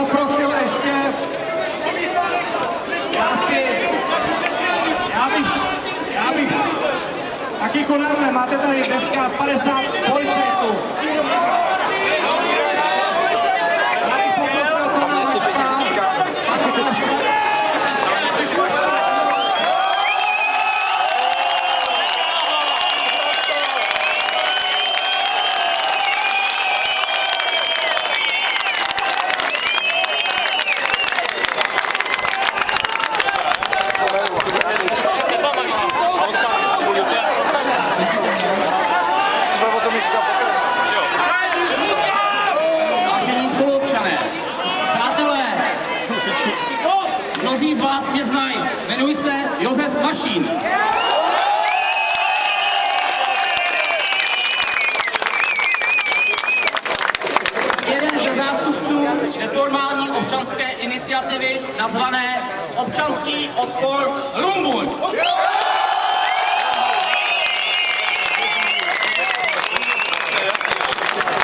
poprosil ještě, já bych taky konarme, máte tady dneska 50 policajtů. Vážení spoluobčané, přátelé, mnozí z vás mě znají, jmenuji se Josef Mašín. Jeden ze zástupců neformální občanské iniciativy nazvané Občanský odpor Rumbuň.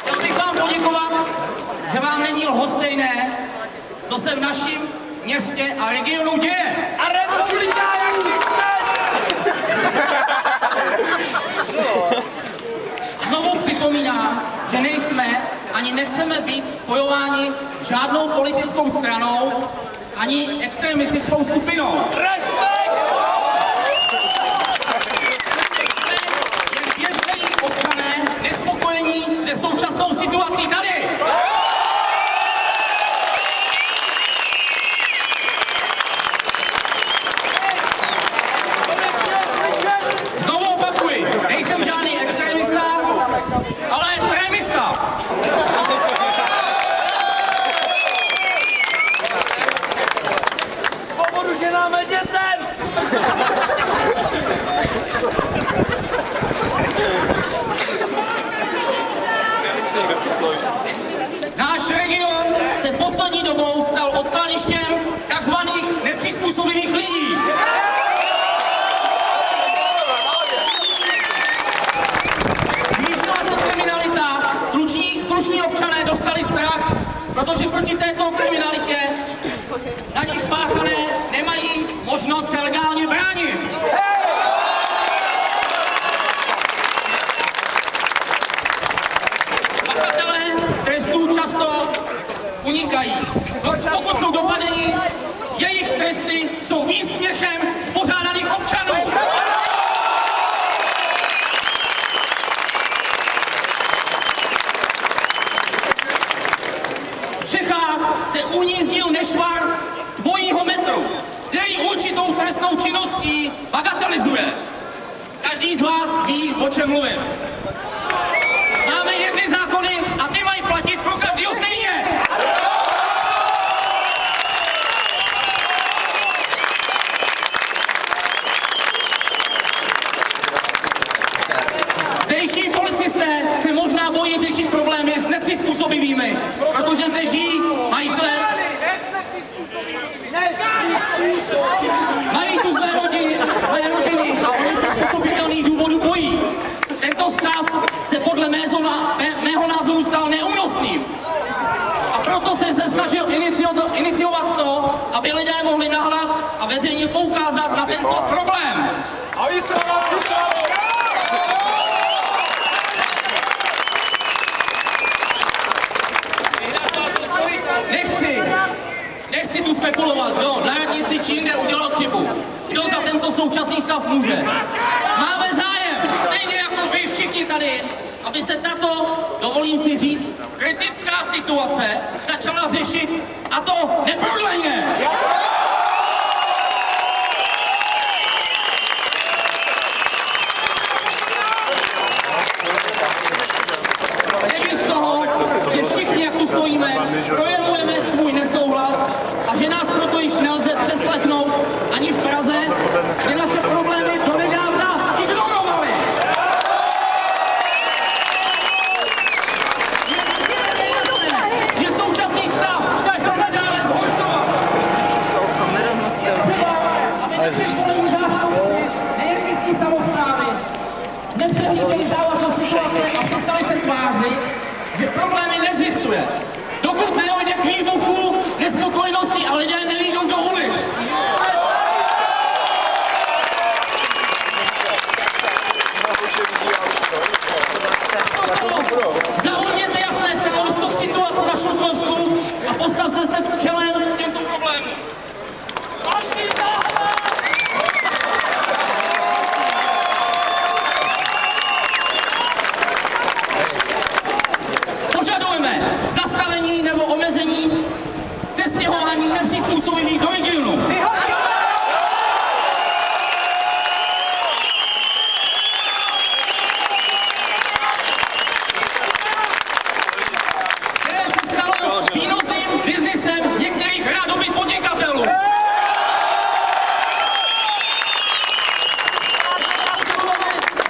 Chtěl bych vám poděkovat, že vám není lhostejné, co se v našem městě a regionu děje. A republika jak Znovu připomínám, že nejsme ani nechceme být spojováni žádnou politickou stranou ani extremistickou skupinou. Jen běžní občané nespokojení se současnou situací tady. Znovu opakuji, nejsem žádný extremista, ale trémista. svobodu ženám a dětem! Náš region se poslední dobou stal odkladištěm takzvaných nepřizpůsobivých lidí. Zvýšila se kriminalita, slušní občané dostali strach, protože proti této kriminalitě na nich spáchané nemají možnost se legálně bránit. Pachatelé trestů často unikají. Pokud jsou dopadeni, jejich tresty jsou výsměchem spořádaných občanů. V Čechách se unízdil nešvar dvojího metru, který určitou trestnou činností bagatelizuje. Každý z vás ví, o čem mluvím. Máme jedny zákony a ty mají platit pro každého stejně. Zdejší policisté se možná bojí řešit problémy s nepřizpůsobivými, protože zde žijí, mají zlé. Mají tu své rodiny a oni se z pochopitelných důvodů bojí. Tento stav se podle mého názoru stal neúnosným. A proto jsem se snažil iniciovat to, aby lidé mohli nahlas a veřejně poukázat na tento problém. Nechci tu spekulovat, kdo na radnici či jinde udělal chybu. Kdo za tento současný stav může. Máme zájem, stejně jako vy všichni tady, aby se tato, dovolím si říct, kritická situace začala řešit, a to neprodleně. Nevím z toho, že všichni, jak tu stojíme, projevujeme svůj nesouhlas a že nás proto již nelze přeslechnout ani v Praze, kde naše problémy donedávna ignorovali. Že současný stav se nadále zhoršoval. Aby naše školení zástupy, nejen místní samosprávy, nepřehlíželi závažnost situace a přestali se tvářit, že problémy neexistuje. Dokud nedojde k výbuchu nespokojenosti a lidé nevyjdou do ulic. Zaujměte jasné stanovisko k situaci na Šluknovsku a postavte se čelem těmto problémům. Požadujeme zastavení nebo omezení sestěhování nepřizpůsobivých do regionu. Které se stalo výnosným biznisem některých rádoby podnikatelů.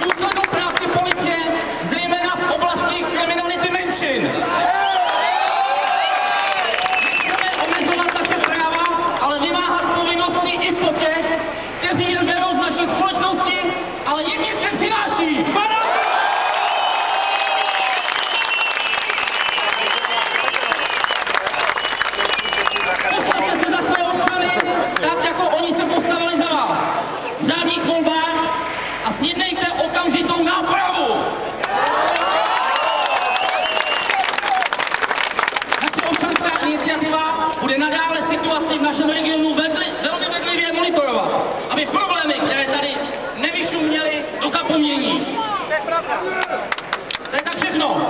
Důslednou práci policie, zejména v oblasti kriminality menšin. Nechceme omezovat naše práva, ale vymáhat povinnosti i po těch, kteří jen berou z naší společnosti, ale jim nic nepřináší. Postavte se za své občany, tak jako oni se postavili za vás. V řádných volbách a sjednejte okamžitou nápravu. Naše občanská iniciativa bude nadále situaci v našem regionu velmi bedlivě monitorovat, aby problémy, které tady nevyšuměly do zapomnění. To je tak všechno.